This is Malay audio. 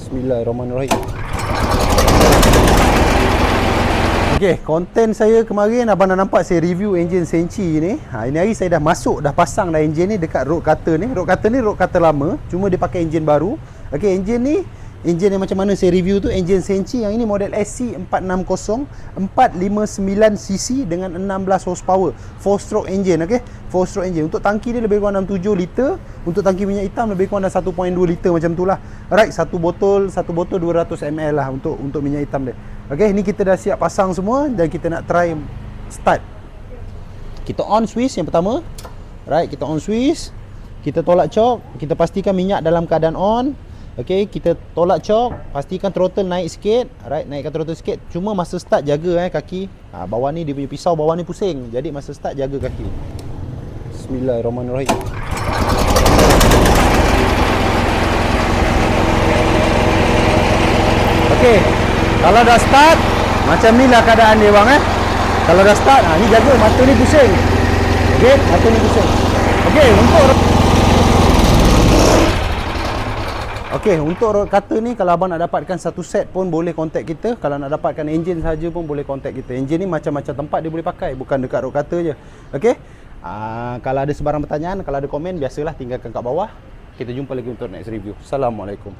Bismillahirrahmanirrahim. Okey, konten saya kemarin abang dah nampak saya review enjin Senchi ni. Ini hari saya dah masuk, dah pasang dah enjin ni dekat road cutter ni. Road cutter lama, cuma dia pakai enjin baru. Okey, enjin ni enjin yang macam mana saya review tu, enjin Senchi yang ini model SC460 459cc dengan 16 horsepower, 4 stroke engine. Okey, 4 stroke engine. Untuk tangki dia lebih kurang 67 liter. Untuk tangki minyak hitam lebih kurang dah 1.2 liter macam tu lah. Alright, satu botol 200 ml lah untuk minyak hitam dia. Okey, ni kita dah siap pasang semua dan kita nak try start. Kita on switch yang pertama. Right, kita on switch. Kita tolak cok, kita pastikan minyak dalam keadaan on. Okey, kita tolak cok, pastikan throttle naik sikit. Alright, naikkan throttle sikit. Cuma masa start jaga kaki. Bawah ni dia punya pisau bawah ni pusing. Jadi masa start jaga kaki. Bismillahirrahmanirrahim. Okey, kalau dah start macam ni lah keadaan dia bang Kalau dah start, ni jaga mata ni pusing. Okey, mata ni pusing. Untuk road cutter ni kalau abang nak dapatkan satu set pun boleh contact kita. Kalau nak dapatkan enjin saja pun boleh contact kita. Enjin ni macam-macam tempat dia boleh pakai, bukan dekat road cutter je. Okey. Kalau ada sebarang pertanyaan, kalau ada komen, biasalah tinggalkan kat bawah. Kita jumpa lagi untuk next review. Assalamualaikum.